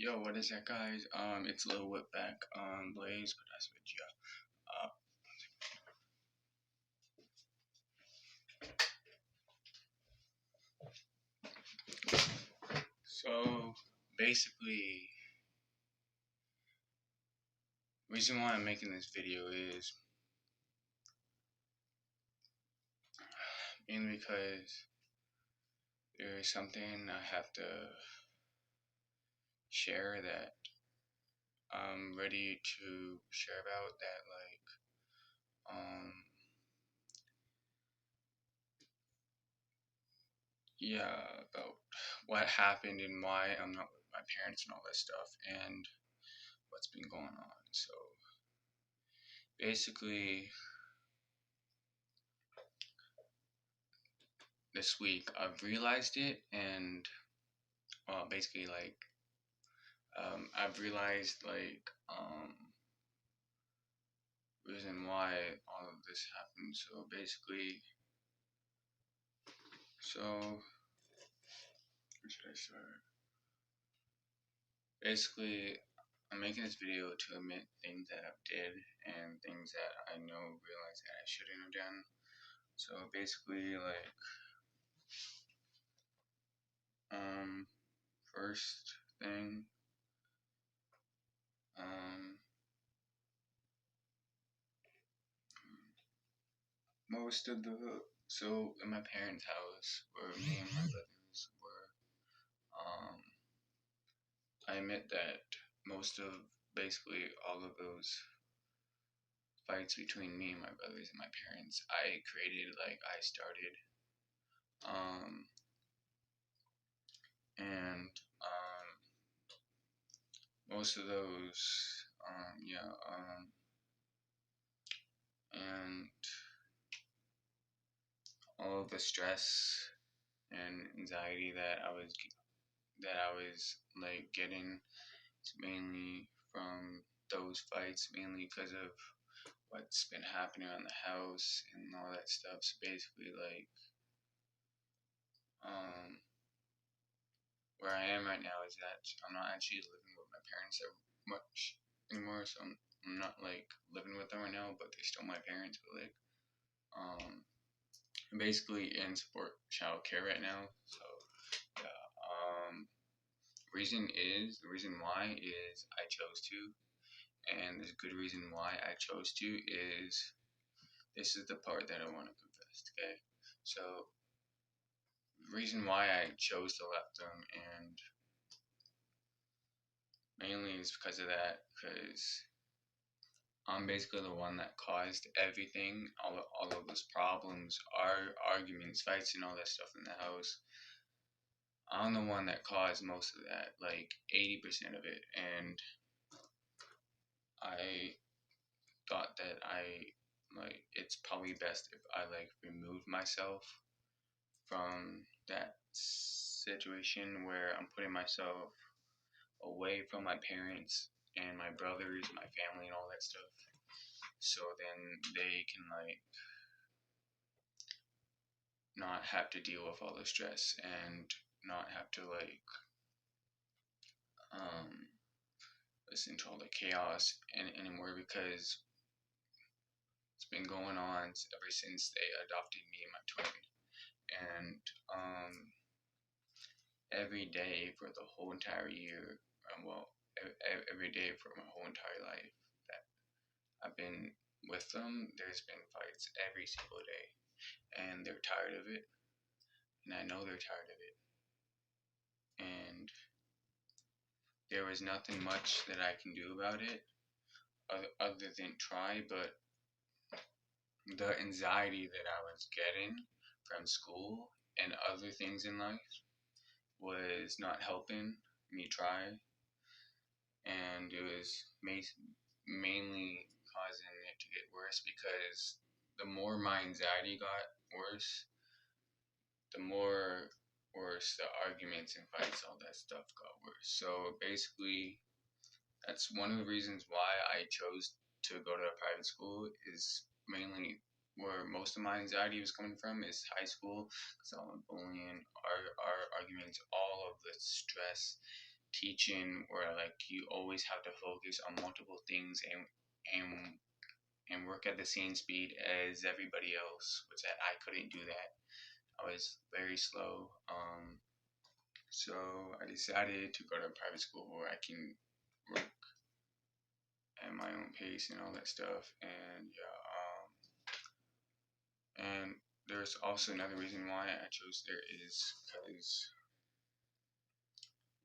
Yo, what is that, guys? It's Lil Whipback, Blaze, but that's with you. Uh, so basically, reason why I'm making this video is mainly because there is something I have to share that I'm ready to share about. That yeah, about what happened and why I'm not with my parents and all that stuff, and what's been going on. So basically, this week I've realized it, and basically I've realized reason why all of this happened. So basically, where should I start? Basically, I'm making this video to admit things that I've did and things that I know realize that I shouldn't have done. So basically, first thing, um, most of the in my parents' house, where me and my brothers were, I admit that most of basically all of those fights between me and my brothers and my parents, I created, I started. Um, and most of those, yeah, and all of the stress and anxiety that I was like getting, it's mainly from those fights, mainly because of what's been happening around the house and all that stuff. So basically, um, where I am right now is that I'm not actually living with my parents that much anymore. So I'm not like living with them right now, but they're still my parents. But I'm basically in support child care right now. So yeah. The reason why is I chose to, and there's a good reason why I chose to is this is the part that I want to confess. Okay, so the reason why I chose to let them, and mainly is because of that, because I'm basically the one that caused everything, all of those problems, arguments, fights, and all that stuff in the house. I'm the one that caused most of that, like 80% of it, and I thought that it's probably best if I remove myself from that situation where I'm putting myself away from my parents and my brothers, my family, and all that stuff. So then they can not have to deal with all the stress and not have to um, listen to all the chaos anymore, because it's been going on ever since they adopted me and my twin. And every day for the whole entire year, every day for my whole entire life that I've been with them, there's been fights every single day, and they're tired of it, and I know they're tired of it, and there was nothing much that I can do about it other than try. But the anxiety that I was getting from school and other things in life was not helping me try, and it was mainly causing it to get worse, because the more my anxiety got worse, the more worse the arguments and fights, all that stuff got worse. So basically, that's one of the reasons why I chose to go to a private school, is mainly where most of my anxiety was coming from, is high school, because all the bullying, our arguments, all of the stress teaching where like you always have to focus on multiple things and and work at the same speed as everybody else, which I couldn't do that. I was very slow. So I decided to go to a private school where I can work at my own pace and all that stuff. And yeah, and there's also another reason why I chose there is because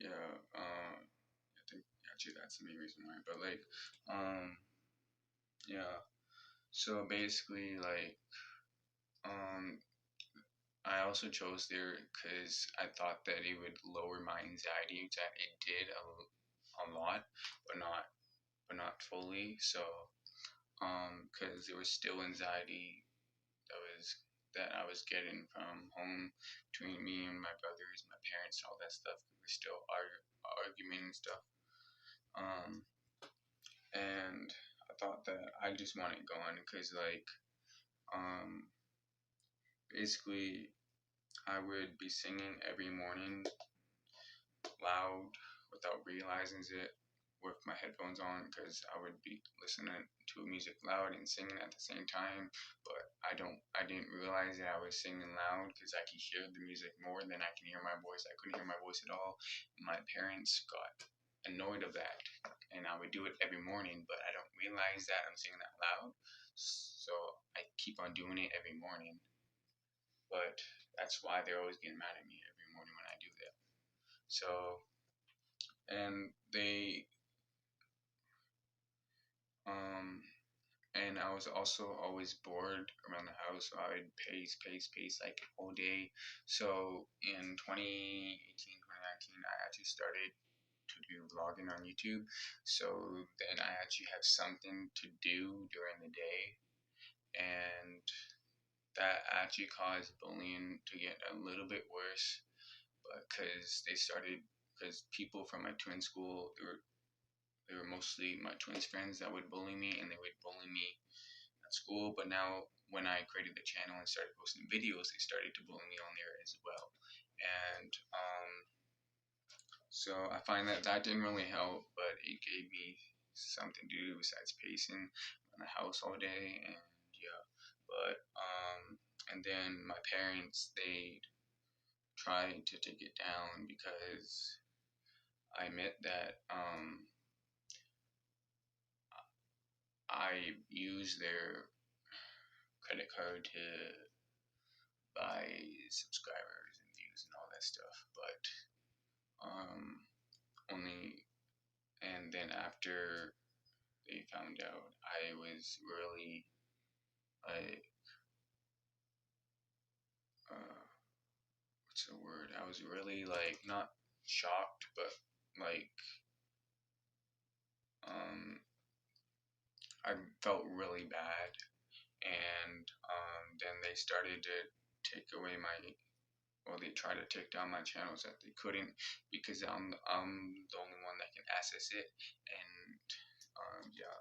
yeah, I think actually that's the main reason why. But like, yeah. So basically, like, um, I also chose there because I thought that it would lower my anxiety. That it did a lot, but not fully. So, because there was still anxiety that was that I was getting from home between me and my brothers, my parents, all that stuff. We were still arguing and stuff. Um, and I thought that I just wanted going because like um, basically I would be singing every morning loud without realizing it with my headphones on because I would be listening to music loud and singing at the same time. But I didn't realize that I was singing loud because I could hear the music more than I can hear my voice. I couldn't hear my voice at all. My parents got annoyed of that, and I would do it every morning, but I don't realize that I'm singing that loud. So I keep on doing it every morning. But that's why they're always getting mad at me every morning when I do that. So and they um and I was also always bored around the house, so I would pace like all day. So in 2018, 2019, I actually started to do vlogging on YouTube. So then I actually have something to do during the day, and that actually caused bullying to get a little bit worse, because people from my twin school, they were mostly my twins friends that would bully me, and they would bully me at school. But now, when I created the channel and started posting videos, they started to bully me on there as well. And so I find that that didn't really help, but it gave me something to do besides pacing around the house all day. And yeah, but and then my parents, they tried to take it down because I admit that I use their credit card to buy subscribers and views and all that stuff, but only and then after they found out, I was really like what's the word? I was really like not shocked, but like um I felt really bad, and then they started to take away my well, they tried to take down my channels that they couldn't because I'm the only one that can access it, and yeah,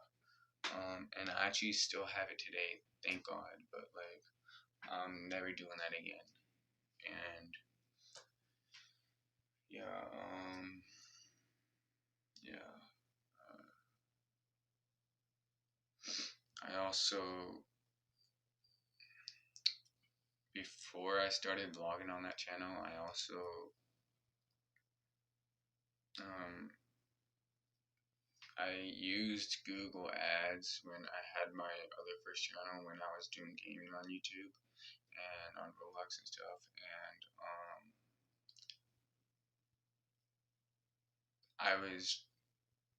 and I actually still have it today, thank God. But like, I'm never doing that again, and yeah, yeah. I also before I started vlogging on that channel, I also um, I used Google Ads when I had my other first channel when I was doing gaming on YouTube and on Roblox and stuff. And I was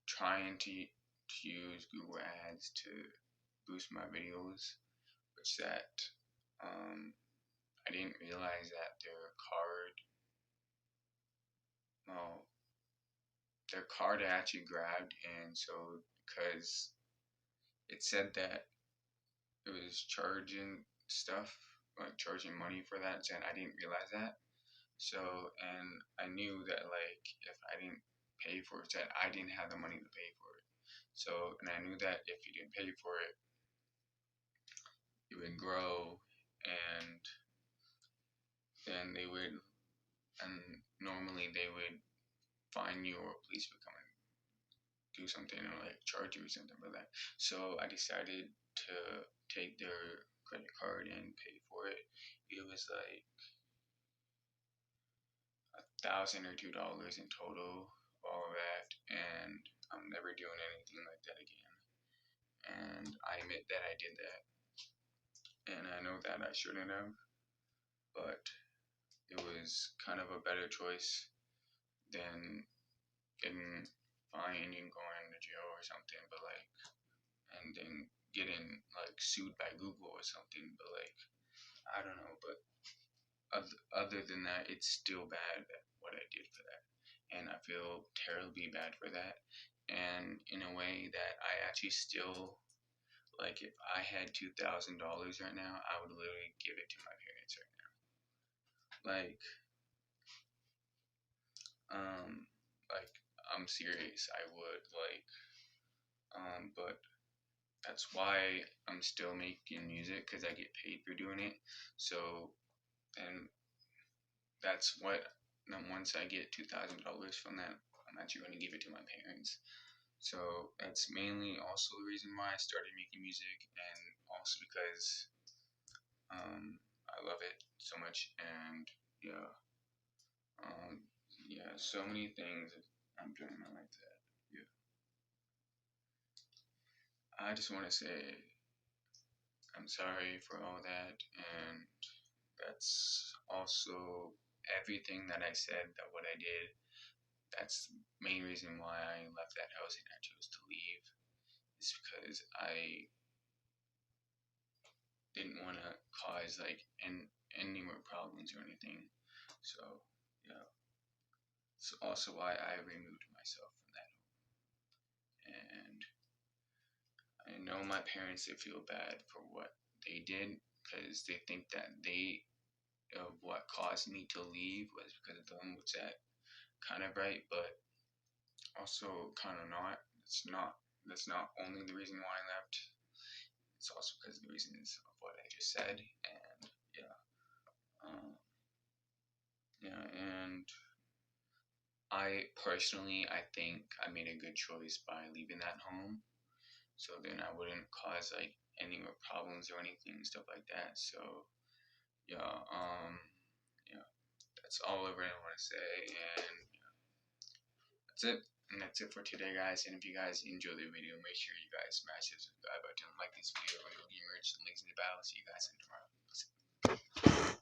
trying to use Google Ads to boost my videos, which that um, I didn't realize that well, their card actually grabbed, and so because it said that it was charging stuff, like charging money for that, and I didn't realize that. So, and I knew that like if I didn't pay for it, that I didn't have the money to pay for it. So, and I knew that if you didn't pay for it, it would grow, and then they would, and normally they would fine you, or police would come and do something or like charge you or something like that. So I decided to take their credit card and pay for it. It was like $1,000 or $2 in total, all of that, and I'm never doing anything like that again. And I admit that I did that, and I know that I shouldn't have, but it was kind of a better choice than getting fined and going to jail or something. But like, and then getting like sued by Google or something. But like, I don't know. But other than that, it's still bad that what I did for that, and I feel terribly bad for that. And in a way that I actually still like, if I had $2,000 right now, I would literally give it to my parents right now. Um, like I'm serious. I would but that's why I'm still making music because I get paid for doing it. So, and that's what. Then once I get $2,000 from that, I'm actually going to give it to my parents. So that's mainly also the reason why I started making music, and also because I love it so much, and yeah, yeah, so many things I'm doing like that. Yeah, I just want to say I'm sorry for all that, and that's also everything that I said that what I did. That's the main reason why I left that house and I chose to leave. Is because I didn't want to cause like any more problems or anything. So yeah, it's also why I removed myself from that home. And I know my parents, they feel bad for what they did because they think that what caused me to leave was because of them, which that kind of right, but also kind of not. It's not. That's not only the reason why I left. It's also because of the reasons of what I just said, and yeah, um, yeah, and I think I made a good choice by leaving that home. So then I wouldn't cause like any more problems or anything, stuff like that. So yeah, yeah, that's all I really want to say, and that's it. And that's it for today, guys. And if you guys enjoy the video, make sure you guys smash the subscribe button, like this video, and leave merch links in the bio. See you guys in tomorrow.